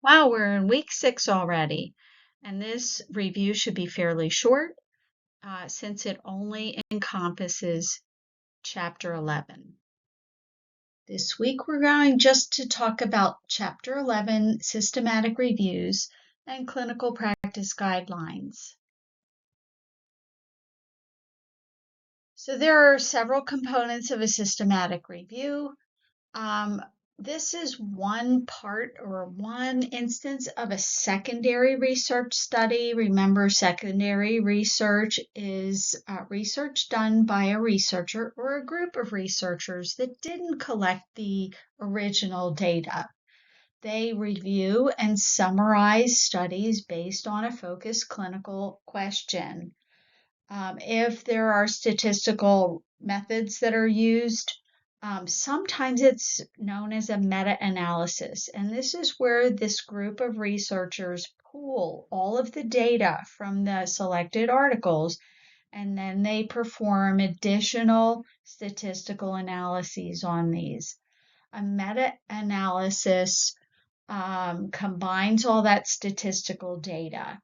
Wow, we're in week 6 already, and this review should be fairly short since it only encompasses Chapter 11. This week we're going just to talk about Chapter 11, Systematic Reviews and Clinical Practice Guidelines. So there are several components of a systematic review. This is one part or one instance of a secondary research study. Remember, secondary research is research done by a researcher or a group of researchers that didn't collect the original data. They review and summarize studies based on a focused clinical question. If there are statistical methods that are used, sometimes it's known as a meta-analysis, and this is where this group of researchers pool all of the data from the selected articles, and then they perform additional statistical analyses on these. A meta-analysis combines all that statistical data.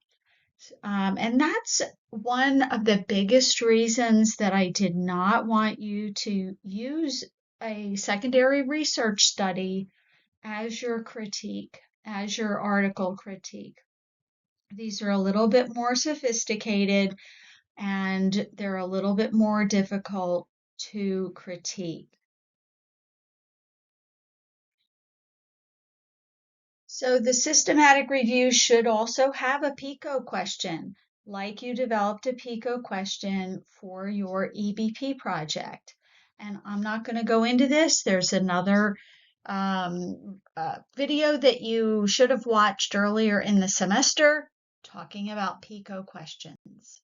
And that's one of the biggest reasons that I did not want you to use a secondary research study as your critique, as your article critique. These are a little bit more sophisticated and they're a little bit more difficult to critique. So the systematic review should also have a PICO question, like you developed a PICO question for your EBP project. And I'm not going to go into this. There's another video that you should have watched earlier in the semester talking about PICO questions.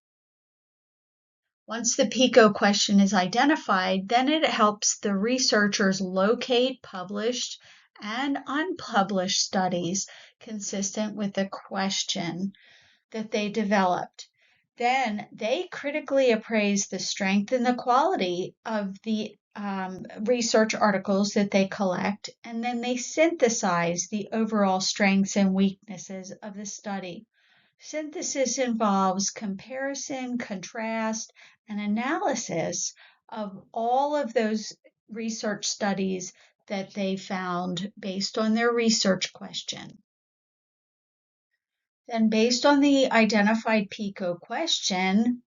Once the PICO question is identified, then it helps the researchers locate published and unpublished studies consistent with the question that they developed. Then they critically appraise the strength and the quality of the research articles that they collect, and then they synthesize the overall strengths and weaknesses of the study. Synthesis involves comparison, contrast, and analysis of all of those research studies that they found based on their research question. Then based on the identified PICO question,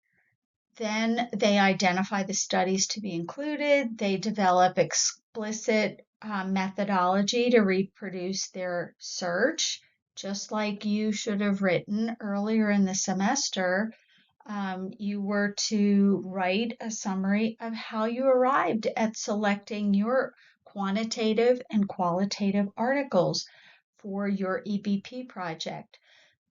then they identify the studies to be included. They develop explicit methodology to reproduce their search, just like you should have written earlier in the semester. You were to write a summary of how you arrived at selecting your quantitative and qualitative articles for your EBP project.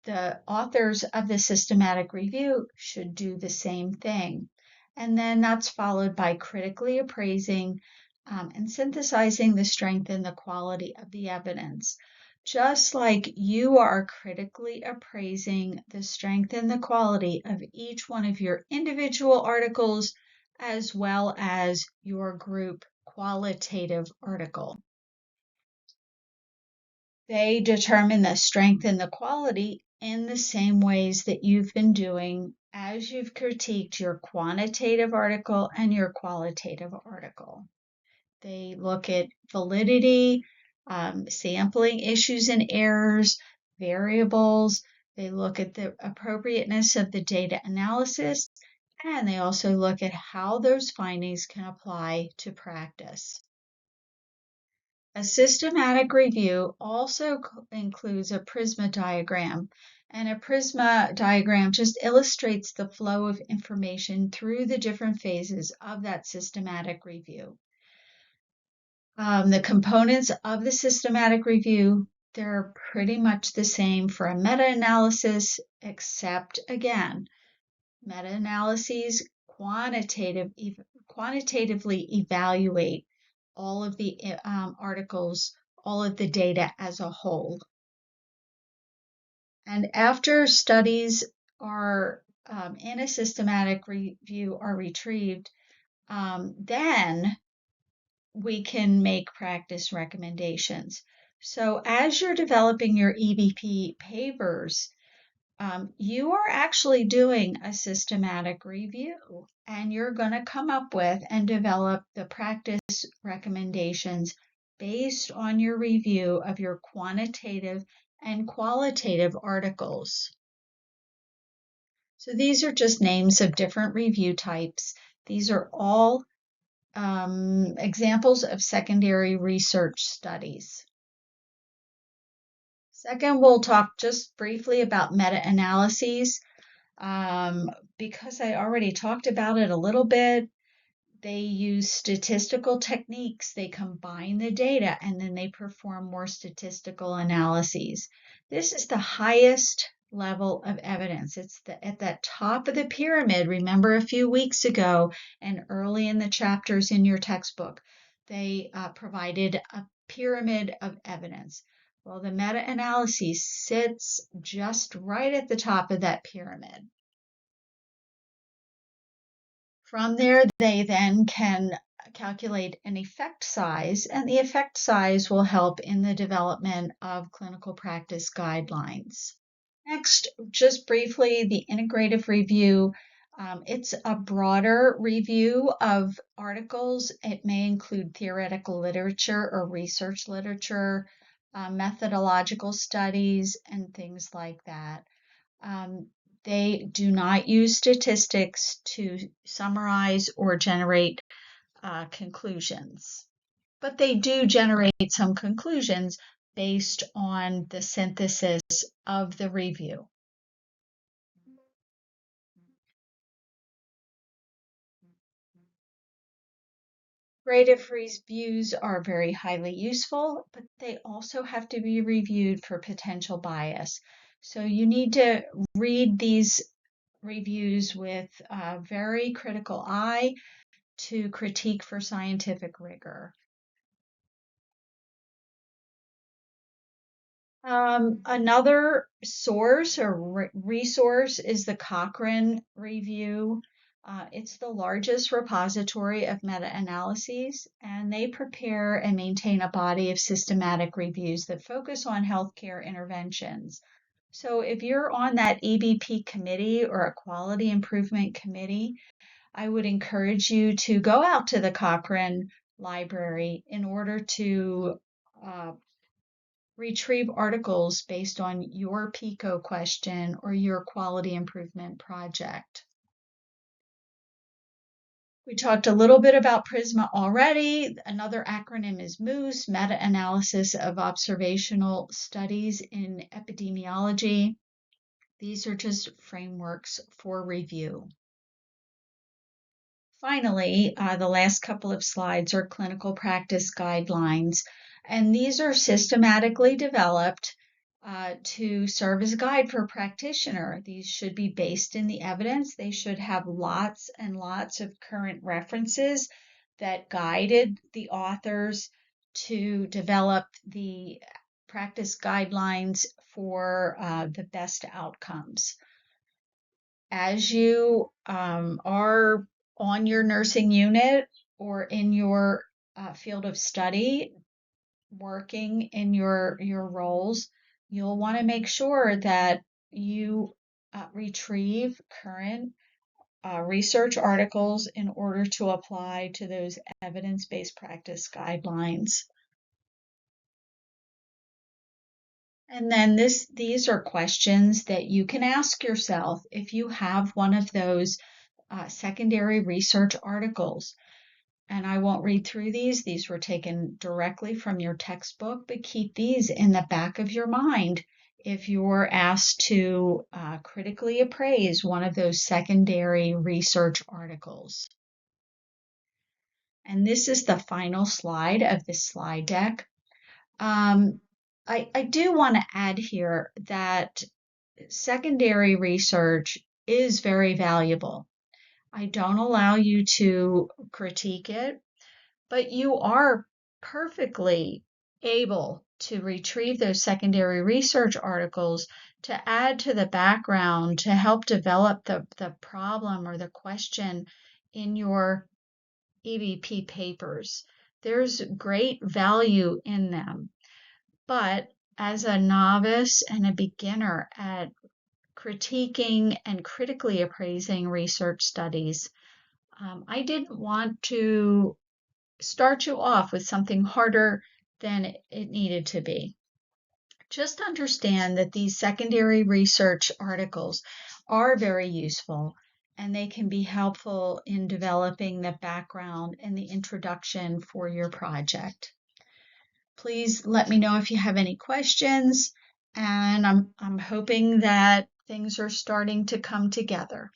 The authors of the systematic review should do the same thing. And then that's followed by critically appraising and synthesizing the strength and the quality of the evidence. Just like you are critically appraising the strength and the quality of each one of your individual articles, as well as your group qualitative article. They determine the strength and the quality in the same ways that you've been doing as you've critiqued your quantitative article and your qualitative article. They look at validity, sampling issues and errors, variables. They look at the appropriateness of the data analysis, and they also look at how those findings can apply to practice. A systematic review also includes a PRISMA diagram, and a PRISMA diagram just illustrates the flow of information through the different phases of that systematic review. The components of the systematic review, they're pretty much the same for a meta-analysis, except again, meta-analyses quantitatively evaluate all of the articles, all of the data as a whole. And after studies are in a systematic review are retrieved, then we can make practice recommendations. So as you're developing your EBP papers, you are actually doing a systematic review, and you're going to come up with and develop the practice recommendations based on your review of your quantitative and qualitative articles. So these are just names of different review types. These are all examples of secondary research studies. Second, we'll talk just briefly about meta-analyses. Because I already talked about it a little bit, they use statistical techniques. They combine the data and then they perform more statistical analyses. This is the highest level of evidence. It's at that top of the pyramid. Remember a few weeks ago and early in the chapters in your textbook, they provided a pyramid of evidence. Well, the meta-analysis sits just right at the top of that pyramid. From there, they then can calculate an effect size, and the effect size will help in the development of clinical practice guidelines. Next, just briefly, the integrative review. It's a broader review of articles. It may include theoretical literature or research literature, methodological studies, and things like that. They do not use statistics to summarize or generate conclusions, but they do generate some conclusions based on the synthesis of the review. Integrative reviews are very highly useful, but they also have to be reviewed for potential bias. So you need to read these reviews with a very critical eye to critique for scientific rigor. Another source or resource is the Cochrane Review. It's the largest repository of meta-analyses, and they prepare and maintain a body of systematic reviews that focus on healthcare interventions. So if you're on that EBP committee or a quality improvement committee, I would encourage you to go out to the Cochrane Library in order to retrieve articles based on your PICO question or your quality improvement project. We talked a little bit about PRISMA already. Another acronym is MOOS, Meta-Analysis of Observational Studies in Epidemiology. These are just frameworks for review. Finally, the last couple of slides are clinical practice guidelines, and these are systematically developed to serve as a guide for a practitioner. These should be based in the evidence. They should have lots and lots of current references that guided the authors to develop the practice guidelines for the best outcomes. As you are on your nursing unit or in your field of study, working in your roles, you'll want to make sure that you retrieve current research articles in order to apply to those evidence-based practice guidelines. And then these are questions that you can ask yourself if you have one of those secondary research articles. And I won't read through these. These were taken directly from your textbook, but keep these in the back of your mind if you're asked to critically appraise one of those secondary research articles. And this is the final slide of this slide deck. I do want to add here that secondary research is very valuable. I don't allow you to critique it, but you are perfectly able to retrieve those secondary research articles to add to the background to help develop the problem or the question in your EBP papers. There's great value in them. But as a novice and a beginner at critiquing and critically appraising research studies, I didn't want to start you off with something harder than it needed to be. Just understand that these secondary research articles are very useful and they can be helpful in developing the background and the introduction for your project. Please let me know if you have any questions, and I'm hoping that things are starting to come together.